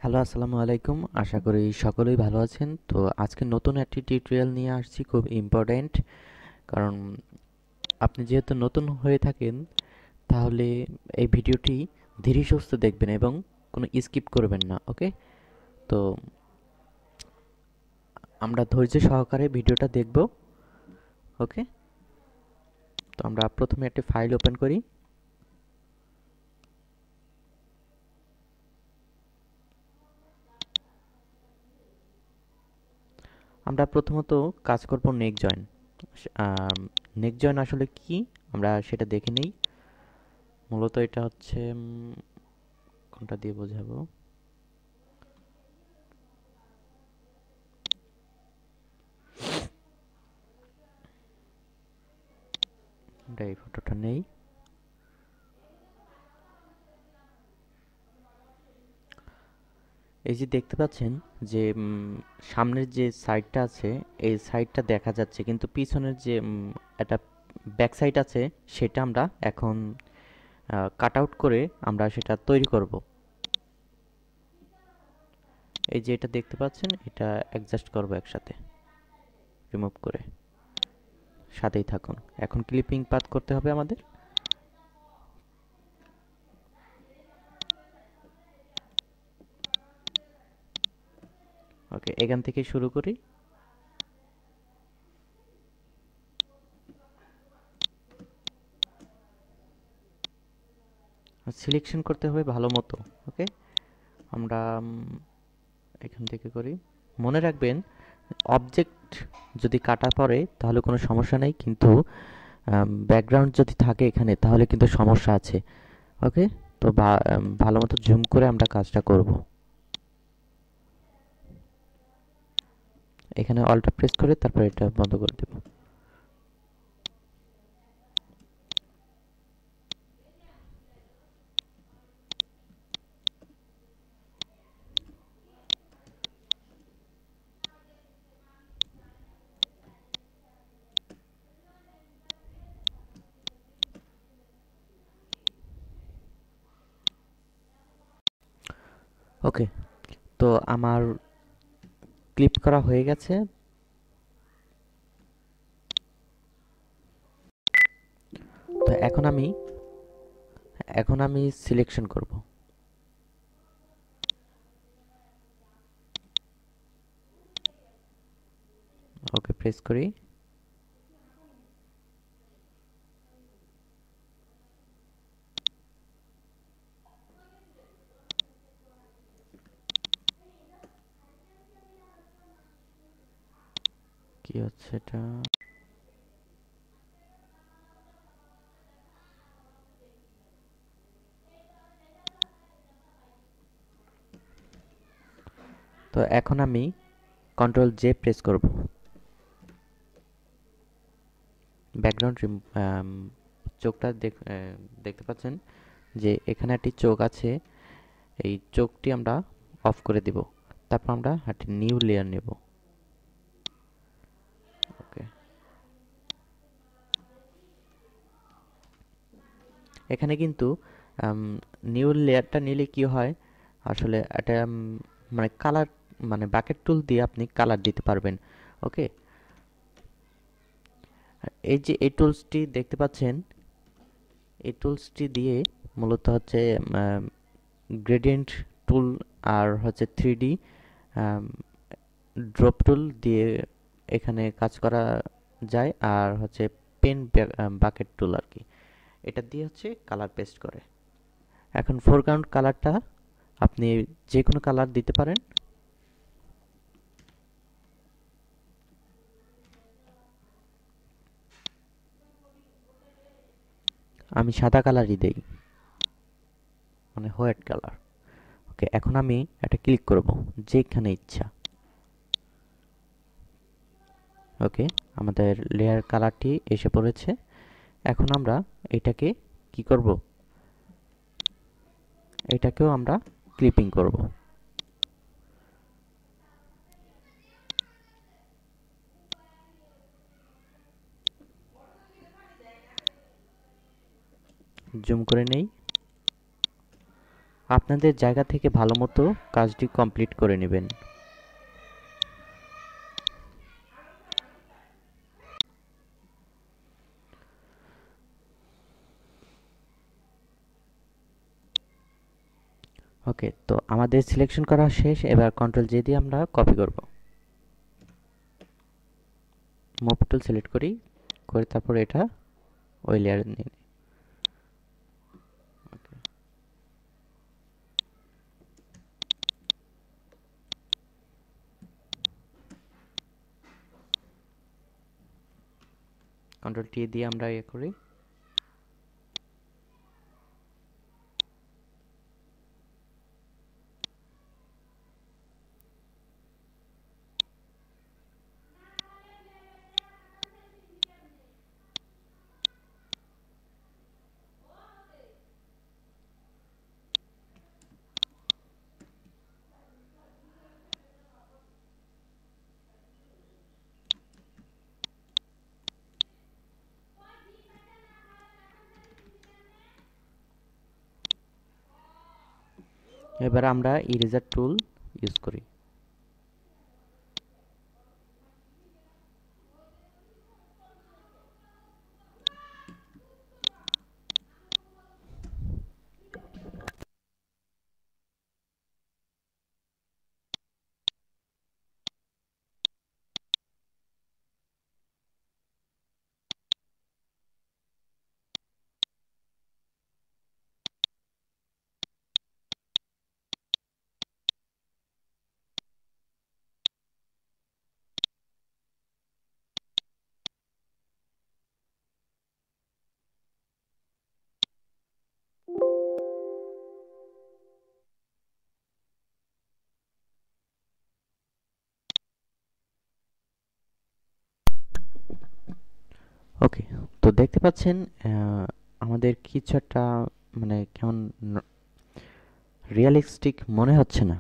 Hello, আসসালামু আলাইকুম। আশা করি সকলেই ভালো আছেন। তো আজকে নতুন একটি টিউটোরিয়াল নিয়ে আসছি, খুব ইম্পর্ট্যান্ট। কারণ আপনি যেহেতু নতুন হয়ে থাকেন, তাহলে এই ভিডিওটি ধীরে সুস্থে দেখবেন এবং কোনো স্কিপ করবেন না, ওকে? তো আমরা ধৈর্য সহকারে ভিডিওটা দেখব, ওকে? তো আমরা প্রথমে একটি ফাইল ওপেন করি। আমরা প্রথমত কাজ করব নেক জয়েন। নেক জয়েন আসলে কি আমরা সেটা দেখে নেই। মূলত এটা হচ্ছে কোনটা দিয়ে বোঝাবো। আমরা এই ফটোটা নেই। এই যে দেখতে পাচ্ছেন যে সামনের যে সাইডটা আছে, এই সাইডটা দেখা যাচ্ছে, কিন্তু পিছনের যে একটা ব্যাক সাইড আছে, সেটা আমরা এখন কাট আউট করে আমরা সেটা তৈরি করব। এই যে এটা দেখতে পাচ্ছেন, এটা অ্যাডজাস্ট করব একসাথে, রিমুভ করে। সাথেই থাকুন। এখন ক্লিপিং পাথ করতে হবে আমাদের। ওকে, এখান থেকে শুরু করি। সিলেকশন করতে হবে ভালো মতো। ওকে, আমরা এখান থেকে করি। মনে রাখবেন, অবজেক্ট যদি কাটা পড়ে তাহলে কোনো সমস্যা নেই, কিন্তু ব্যাকগ্রাউন্ড যদি থাকে এখানে তাহলে কিন্তু সমস্যা আছে। ওকে, তো ভালো মতো জুম করে আমরা কাজটা করব। এখানে অল্টা প্রেস করে তারপর এটা বন্ধ করে দেব। ওকে, তো আমার ক্লিপ করা হয়ে গেছে। তো এখন আমি সিলেকশন করব। ওকে, প্রেস করি। কি হচ্ছে এটা? তো এখন আমি কন্ট্রোল জে প্রেস করব। ব্যাকগ্রাউন্ড চোখটা দেখতে পাচ্ছেন যে এখানে একটি চোখ আছে। এই চোখটি আমরা অফ করে দিব। তারপর আমরা একটি নিউ লেয়ার নেব। ওকে, এখানে কিন্তু নিউ লেয়ারটা নিলে কি হয়, আসলে এটা মানে কালার, মানে বাকেট টুল দিয়ে আপনি কালার দিতে পারবেন। ওকে, এই যে এই টুলসটি দেখতে পাচ্ছেন, এই টুলসটি দিয়ে মূলত হচ্ছে গ্রেডিয়েন্ট টুল আর হচ্ছে 3D ড্রপ টুল দিয়ে এখানে কাজ করা যায়, আর হচ্ছে পেন বাকেট টুল আর কি, এটা দিয়ে হচ্ছে কালার পেস্ট করে। এখন ফোরগ্রাউন্ড কালারটা আপনি যে কোনো কালার দিতে পারেন। আমি সাদা কালারই দেই, মানে হোয়াইট কালার। ওকে, এখন আমি এটা ক্লিক করব যেখানে ইচ্ছা। ওকে, আমাদের লেয়ার কালারটি এসে পড়েছে। এখন আমরা এটাকে কি করব, এটাকেও আমরা ক্লিপিং করব। জুম করে নেই। আপনাদের জায়গা থেকে ভালো মতো কাজটি কমপ্লিট করে নেবেন। ওকে, তো আমাদের সিলেকশন করা শেষ। এবার কন্ট্রোল জে দিয়ে আমরা কপি করব। মুভ টুল সিলেক্ট করি, করে তারপর এটা ওই লেয়ারে নিয়ে নিই। কন্ট্রোল টি দিয়ে আমরা ইয়ে করি। এবার আমরা ইরেজার টুল ইউজ করি। ওকে, তো দেখতে পাচ্ছেন আমাদের কিছু একটা মানে কেমন রিয়েলিস্টিক মনে হচ্ছে না।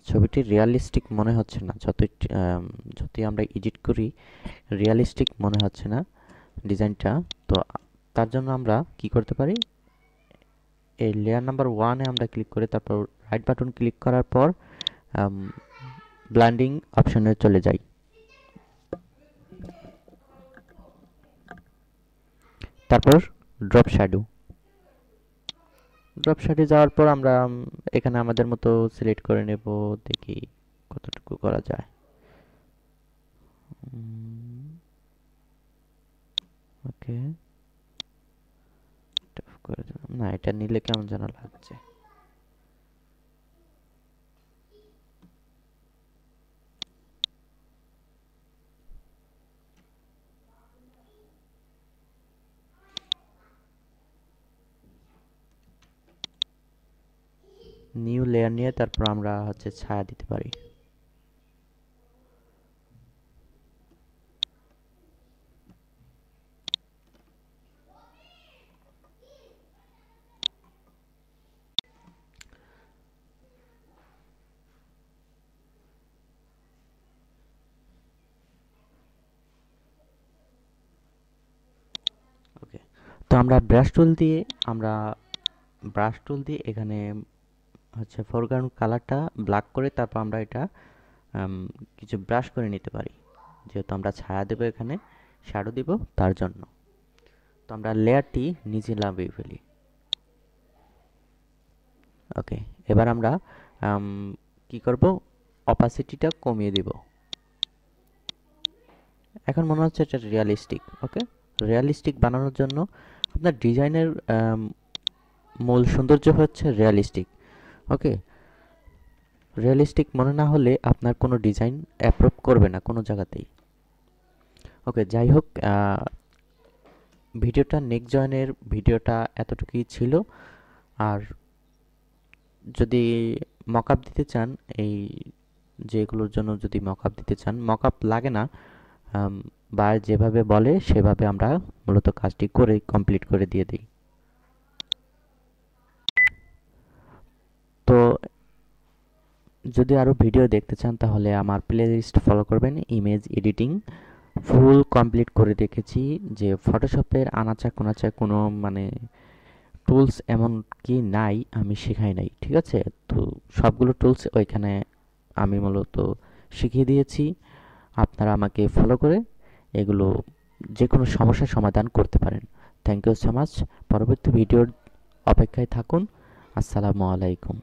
ছবিটি রিয়েলিস্টিক মনে হচ্ছে না, যতই আমরা এডিট করি রিয়েলিস্টিক মনে হচ্ছে না ডিজাইনটা। তো তার জন্য আমরা কি করতে পারি, এই লেয়ার নাম্বার 1-এ আমরা ক্লিক করে তারপর রাইট বাটন ক্লিক করার পর ব্লেন্ডিং অপশনে চলে যাই। তারপর ড্রপ শ্যাডো যাওয়ার পর আমরা এখানে আমাদের মতো সিলেক্ট করে নেব, দেখি কতটুকু করা যায়। ওকে, না এটা নিলে কেমন যেন লাগছে। নিউ লেয়ার নিয়ে তারপর আমরা হচ্ছে ছায়া দিতে পারি। ওকে, তো আমরা ব্রাশ টুল দিয়ে এখানে হচ্ছে ফোরগ্রাউন্ড কালারটা ব্ল্যাক করে তারপর আমরা এটা কিছু ব্রাশ করে নিতে পারি, যেহেতু আমরা ছায়া দেবো এখানে, শ্যাডো দিব তার জন্য। তো আমরা লেয়ারটি নিচে নামিয়ে ফেলি। ওকে, এবার আমরা কি করব, অপাসিটিটা কমিয়ে দিব। এখন মনে হচ্ছে এটা রিয়েলিস্টিক। ওকে, রিয়েলিস্টিক বানানোর জন্য আপনার ডিজাইনের মূল সৌন্দর্য হচ্ছে রিয়েলিস্টিক। ওকে, রিয়েলিস্টিক মনে না হলে আপনার কোনো ডিজাইন অ্যাপ্রুভ করবে না কোনো জায়গাতেই। ওকে, যাই হোক, ভিডিওটা নেক্সট জয়েনের ভিডিওটা এতটুকুই ছিল। আর যদি মকআপ দিতে চান, এই যেগুলোর জন্য যদি মকআপ দিতে চান, মকআপ লাগে না, বা যেভাবে বলে সেভাবে আমরা মূলত কাজটি করে কমপ্লিট করে দিয়ে দিই। তো যদি আরও ভিডিও দেখতে চান তাহলে আমার প্লেলিস্ট ফলো করবেন। ইমেজ এডিটিং ফুল কমপ্লিট করে দেখেছি, যে ফটোশপের আনাচা কোনাচা কোনো মানে টুলস এমন কি নাই আমি শেখাই নাই, ঠিক আছে? তো সবগুলো টুলস ওইখানে আমি মূলত শিখিয়ে দিয়েছি। আপনারা আমাকে ফলো করে এগুলো যে কোনো সমস্যার সমাধান করতে পারেন। Thank you so much. পরবর্তী ভিডিওর অপেক্ষায় থাকুন। আসসালামু আলাইকুম।